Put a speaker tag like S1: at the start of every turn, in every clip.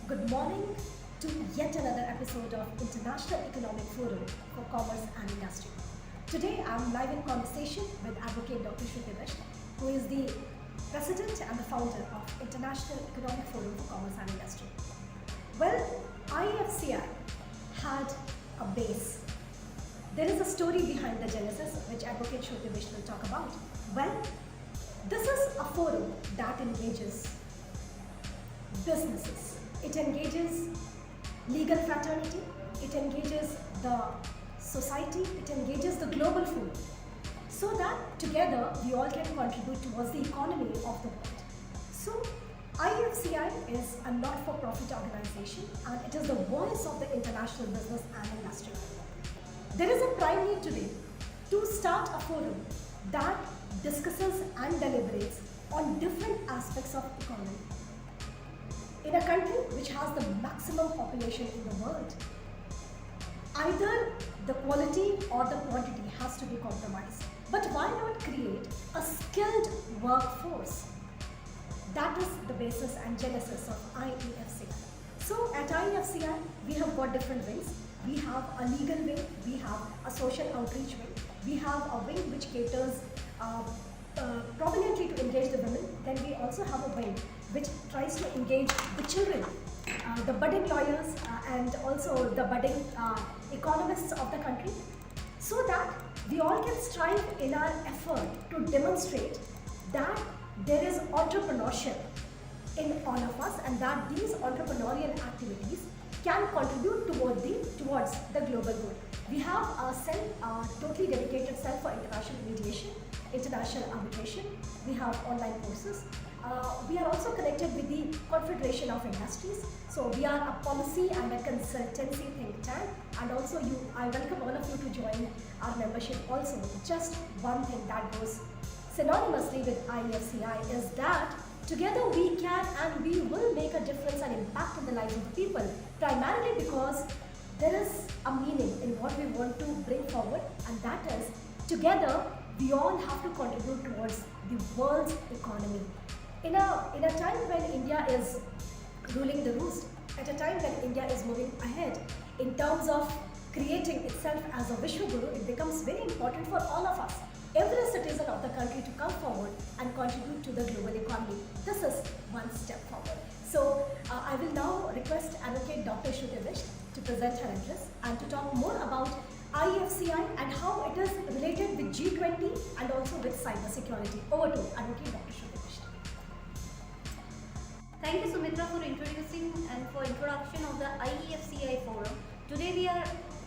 S1: Good morning to yet another episode of International Economic Forum for Commerce and Industry. Today I'm live in conversation with Advocate Dr. Shruti Vishk, who is the President and the founder of International Economic Forum for Commerce and Industry. Well, IFCI had a base. There is a story behind the genesis which Advocate Shruti Vishk will talk about. Well, this is a forum that engages businesses. It engages legal fraternity, it engages the society, it engages the global forum, so that together we all can contribute towards the economy of the world. So IFCI is a not-for-profit organization and it is the voice of the international business and industry. There is a prime need today to start a forum that discusses and deliberates on different aspects of economy. In a country which has the maximum population in the world, either the quality or the quantity has to be compromised. But why not create a skilled workforce? That is the basis and genesis of IEFCI. So at IEFCI, we have got different wings. We have a legal wing, we have a social outreach wing, we have a wing which caters prominently to engage the women. Then we also have a wing which tries to engage the children, the budding lawyers and also the budding economists of the country, so that we all can strive in our effort to demonstrate that there is entrepreneurship in all of us and that these entrepreneurial activities can contribute towards the global good. We have a cell, totally dedicated cell for international mediation, international arbitration. We have online courses. We are also connected with the Confederation of Industries. So we are a policy and a consultancy think tank. And also I welcome all of you to join our membership also. Just one thing that goes synonymously with IFCI is that together we can and we will make a difference and impact in the lives of the people, primarily because there is a meaning in what we want to bring forward, and that is together we all have to contribute towards the world's economy. In a time when India is ruling the roost, at a time when India is moving ahead in terms of creating itself as a Vishwaguru, it becomes very important for all of us, every citizen of the country, to come forward and contribute to the global economy. This is one step forward. So I will now request Advocate Dr. Shruti Vishk to present her address and to talk more about IFCI and how it is related with G20 and also with cybersecurity. Over to Advocate Dr. Shruti Vishk.
S2: Thank you, Sumitra, for introducing and for introduction of the IEFCI forum. Today we are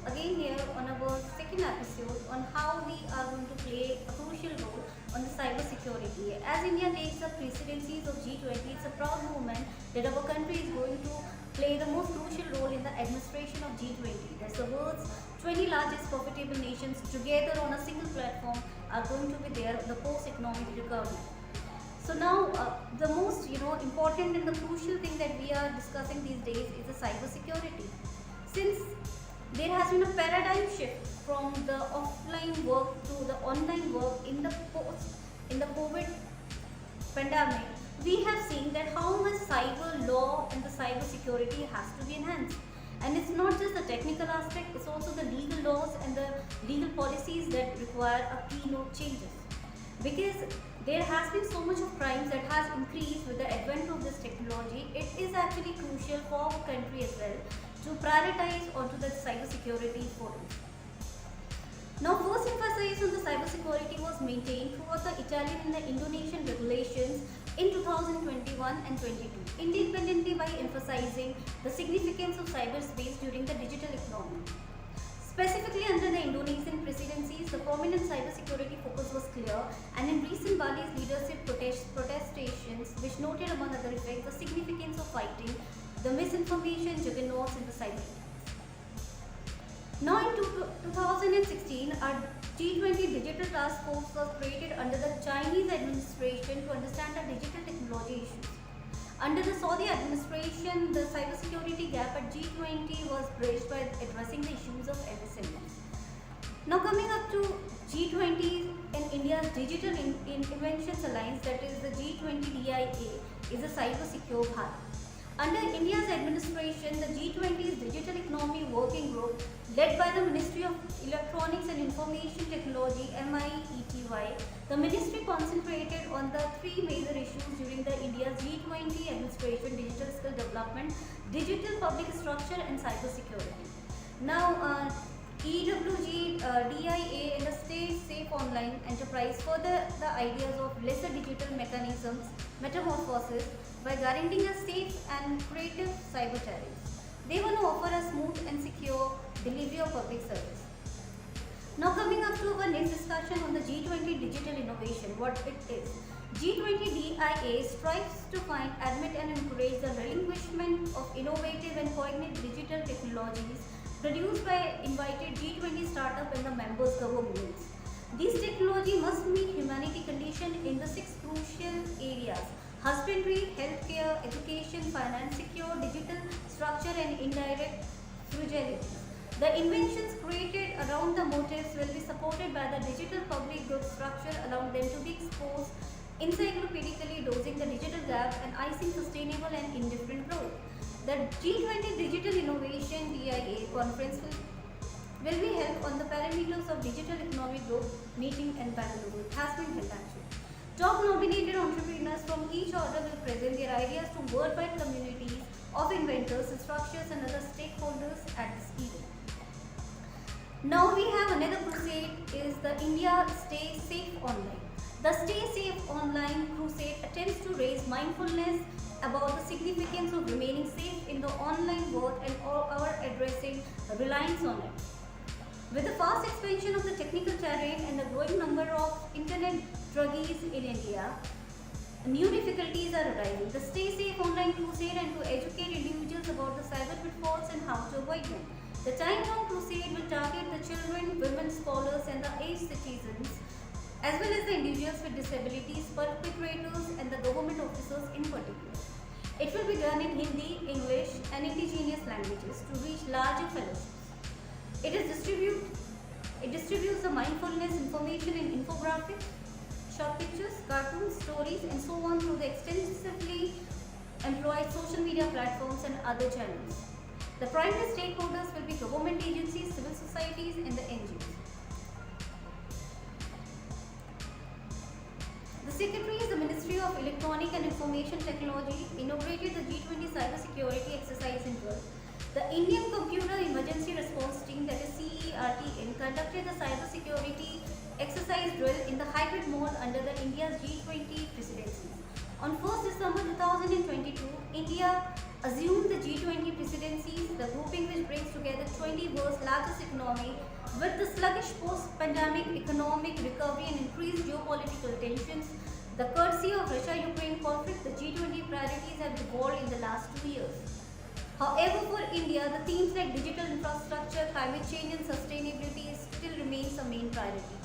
S2: again here on our second episode on how we are going to play a crucial role on the cyber security. As India takes the presidencies of G20, it's a proud moment that our country is going to play the most crucial role in the administration of G20. That's the world's 20 largest profitable nations together on a single platform are going to be there the post-economic recovery. So now the most important and the crucial thing that we are discussing these days is the cyber security. Since there has been a paradigm shift from the offline work to the online work in the COVID pandemic, we have seen that how much cyber law and the cyber security has to be enhanced. And it's not just the technical aspect, it's also the legal laws and the legal policies that require a keynote changes. Because there has been so much of crimes that has increased with the advent of this technology, it is actually crucial for our country as well to prioritize onto the cybersecurity forum. Now, first emphasis on the cybersecurity was maintained throughout the Italian and the Indonesian regulations in 2021 and 22, independently by emphasizing the significance of cyberspace during the digital economy. Specifically under the Indonesian presidencies, the prominent cybersecurity focus was clear, and in recent Bali's leadership protestations, which noted among other effects the significance of fighting the misinformation juggernauts in the cyber. Now in 2016, our G20 Digital Task Force was created under the Chinese administration to understand the digital technology issues. Under the Saudi administration, the cybersecurity gap at G20 was bridged by addressing the issues of MSMEs. Now coming up to G20 and India's Digital Inventions Alliance, that is the G20 DIA, is a cyber secure Bharat. Under India's administration, the G20's Digital Economy Working Group, led by the Ministry of Electronics and Information Technology (MIETY), the ministry concentrated on the three major issues during the India's G20 administration: digital skill development, digital public structure, and cybersecurity. Now, EWG, DIA, and the Stay Safe Online Enterprise further the ideas of lesser digital mechanisms metamorphosis by guaranteeing a safe and creative cyber terrains. They want to offer a smooth and secure delivery of public service. Now coming up to our next discussion on the G20 digital innovation, what it is. G20 DIA strives to find, admit and encourage the relinquishment of innovative and cognate digital technologies produced by invited G20 startup and the members governments. These technology must meet humanity condition in the six crucial areas: husbandry, healthcare, education, finance, secure, digital structure and indirect frugality. The inventions created around the motives will be supported by the digital public good structure, allowing them to be exposed encyclopedically, dosing the digital gap and icing sustainable and indifferent growth. The G20 Digital Innovation DIA conference will be held on the parameters of digital economic growth meeting in Bangalore. It has been held actually. Top nominated entrepreneurs from each order will present their ideas to worldwide communities of inventors, instructors and other stakeholders at this event. Now we have another crusade is the India Stay Safe Online. The Stay Safe Online crusade attempts to raise mindfulness about the significance of remaining safe in the online world and our addressing reliance on it. With the fast expansion of the technical terrain and the growing number of internet druggies in India, new difficulties are arising. The Stay Safe Online crusade and to educate individuals about the cyber pitfalls and how to avoid them. The time-bound crusade will target the children, women, scholars and the aged citizens as well as the individuals with disabilities, perpetrators and the government officers in particular. It will be done in Hindi, English and indigenous languages to reach larger fellowships. It distributes the mindfulness information in infographics, short pictures, cartoons, stories and so on through the extensively employed social media platforms and other channels. The primary stakeholders will be government agencies, civil societies and the NGOs. The Secretary is the Ministry of Electronic and Information Technology inaugurated the G20 Cybersecurity Exercise in Perth. The Indian Computer Emergency Response Team, that is CERTN, conducted the cybersecurity exercise drill in the hybrid mode under the India's G20 presidency. On 1st December 2022, India assumed the G20 presidencies, the grouping which brings together 20 world's largest economy. With the sluggish post-pandemic economic recovery and increased geopolitical tensions, the courtesy of Russia-Ukraine conflict, the G20 priorities have evolved in the last 2 years. However, for India, the themes like digital infrastructure, climate change and sustainability still remains a main priority.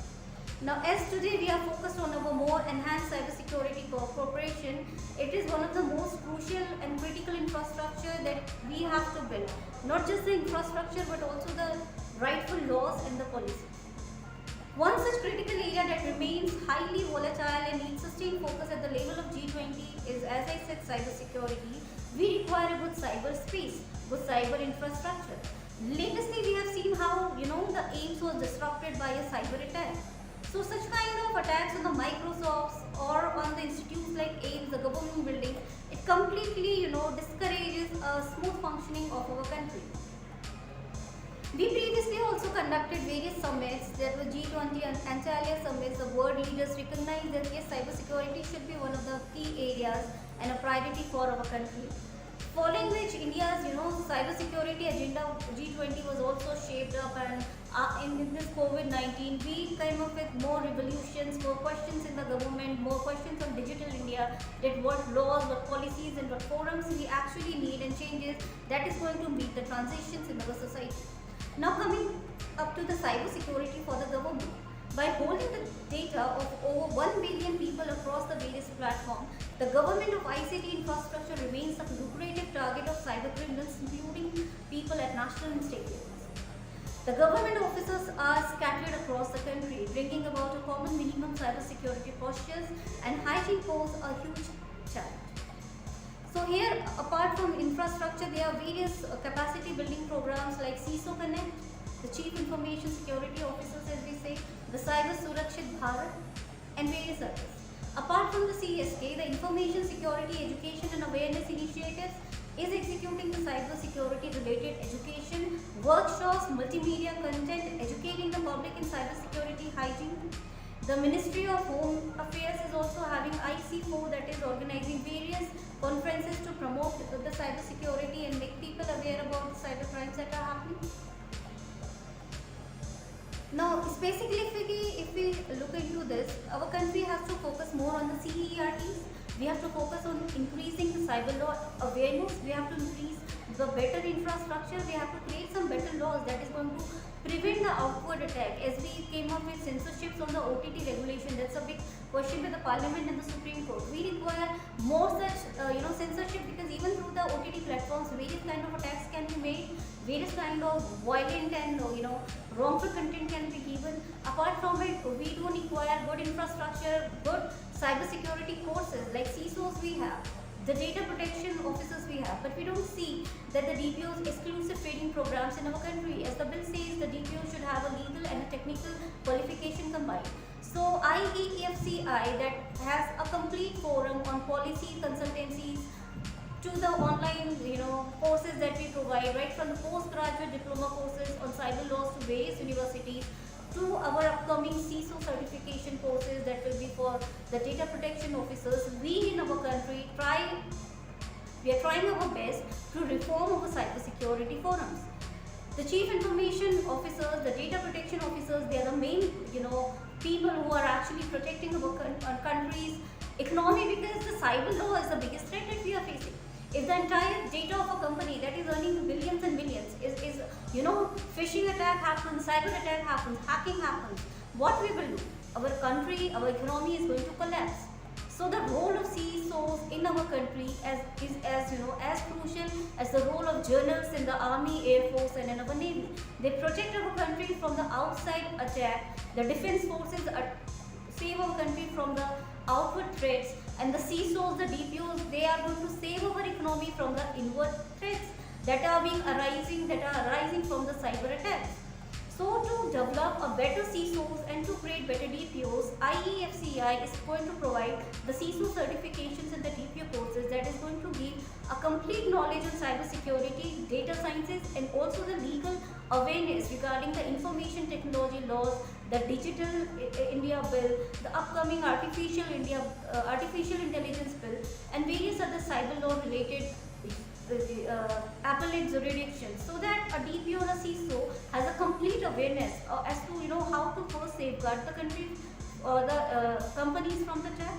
S2: Now, as today we are focused on our more enhanced cybersecurity cooperation, it is one of the most crucial and critical infrastructure that we have to build. Not just the infrastructure, but also the rightful laws and the policies. One such critical area that remains highly volatile and needs sustained focus at the level of G20 is, as I said, cybersecurity. We require a good cyber space, good cyber infrastructure. Lately, we have seen how, the AIMS was disrupted by a cyber attack. So such kind of attacks on the Microsofts or on the institutes like AIMS, the government building, it completely, discourages a smooth functioning of our country. We previously also conducted various summits, there were G20 and Antalya summits. The world leaders recognized that yes, cybersecurity should be one of the key areas and a priority for our country. Following which, India's cybersecurity agenda G20 was also shaped up, and in this COVID-19, we came up with more revolutions, more questions in the government, more questions on digital India, that what laws, what policies and what forums we actually need and changes that is going to meet the transitions in our society. Now coming up to the cybersecurity for the government. By holding the data of over 1 billion people across the various platforms, the government of ICT infrastructure remains a lucrative target of cyber criminals, including people at national and state levels. The government officers are scattered across the country, bringing about a common minimum cybersecurity postures, and hygiene pose a huge challenge. So here, apart from infrastructure, there are various capacity building programs like CISO Connect, the Chief Information Security Officers, as we say, the Cyber Surakshit Bharat, and various others. Apart from the CSK, the Information Security Education and Awareness Initiatives is executing the cyber security related education, workshops, multimedia content, educating the public in cyber security hygiene. The Ministry of Home Affairs is also having IC4, that is organizing various conferences to promote the cyber security and make people aware about the cyber crimes that are happening. Now, specifically, if we look into this, our country has to focus more on the CERTs. We have to focus on increasing the cyber law awareness. We have to increase the better infrastructure. We have to create some better laws that is going to prevent the outward attack. As we came up with censorships on the OTT regulation, that's a big question with the Parliament and the Supreme Court. We require more such censorship, because even through the OTT platforms, various kind of attacks can be made, various kind of violent and wrongful content can be given. Apart from it, we do require good infrastructure, good cyber security courses like CISOs we have, the data protection officers we have, but we don't see that the DPOs exclusive training programs in our country. As the bill says, the DPO should have a legal and a technical qualification combined. So IEFCI, that has a complete forum on policy consultancies to the online courses that we provide, right from the postgraduate diploma courses on cyber laws to various universities, to our upcoming CISO certification courses that will be for the data protection officers. We in our country we are trying our best to reform our cyber security forums. The chief information officers, the data protection officers, they are the main people who are actually protecting our country's economy, because the cyber law is the biggest threat that we are facing. If the entire data of a company that is earning billions and billions is phishing attack happens, cyber attack happens, hacking happens, what we will do? Our country, our economy is going to collapse. So the role of CISOs in our country is as crucial as the role of journals in the Army, Air Force, and in our Navy. They protect our country from the outside attack. The defense forces save our country from the outward threats, and the CISOs, the DPOs, they are going to save our economy from the inward threats that are arising from the cyber attacks. So to develop a better CISOs and to create better DPOs, IEFCI is going to provide the CISO certifications and the DPO courses that is going to give a complete knowledge on cyber security, data sciences, and also the legal awareness regarding the information technology laws, the Digital India Bill, the upcoming Artificial Intelligence Bill, and various other cyber law related appellate jurisdictions, so that a DPO or a CISO has a complete awareness as to how to first safeguard the country or the companies from the attack,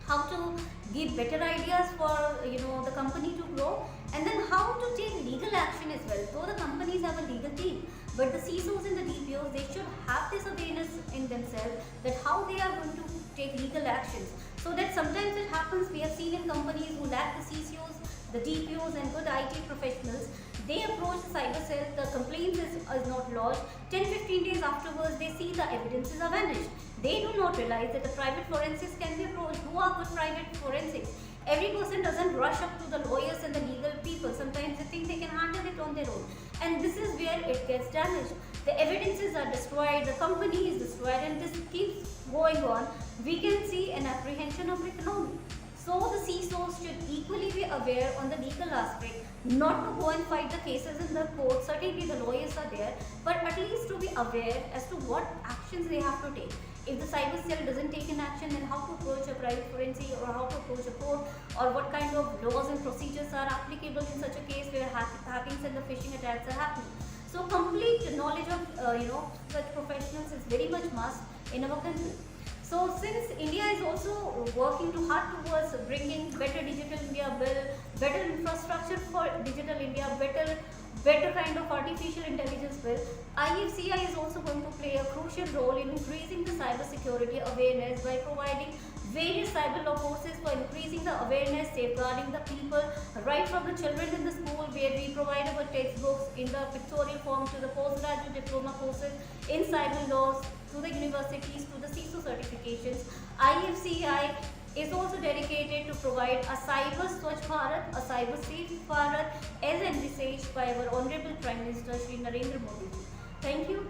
S2: how to give better ideas for the company to grow, and then how to take legal action as well. Though the companies have a legal team, but the CISOs and the DPOs, they should have this awareness in themselves that how they are going to take legal actions. So that sometimes it happens, we have seen in companies who lack the CISOs, the DPOs, and good IT professionals, they approach the cyber cell, the complaint is not lodged. 10-15 days afterwards, they see the evidences are vanished. They do not realize that the private forensics can be approached. Who are good private forensics? Every person doesn't rush up to the lawyers and the legal people. Sometimes they think they can handle it on their own. And this is where it gets damaged. The evidences are destroyed, the company is destroyed, and this keeps going on. We can see an apprehension of economy. So the CISOs should equally be aware on the legal aspect, not to go and fight the cases in the court. Certainly the lawyers are there, but at least to be aware as to what actions they have to take. If the cyber cell doesn't take an action, then how to approach a private forensic, or how to approach a court, or what kind of laws and procedures are applicable in such a case where hackings and the phishing attacks are happening. So complete knowledge of such professionals is very much must in our country. So since India is also working hard towards bringing better Digital India Bill, better infrastructure for Digital India, better kind of artificial intelligence bill, IFCI is also going to play a crucial role in increasing the cyber security awareness by providing various cyber law courses for increasing the awareness, safeguarding the people, right from the children in the school, where we provide our textbooks in the pictorial form, to the postgraduate diploma courses in cyber laws, to the universities, to the CISO certifications. IFCI is also dedicated to provide a cyber Swachh Bharat, a cyber safe Bharat, as envisaged by our Honorable Prime Minister Shri Narendra Modi ji. Thank you.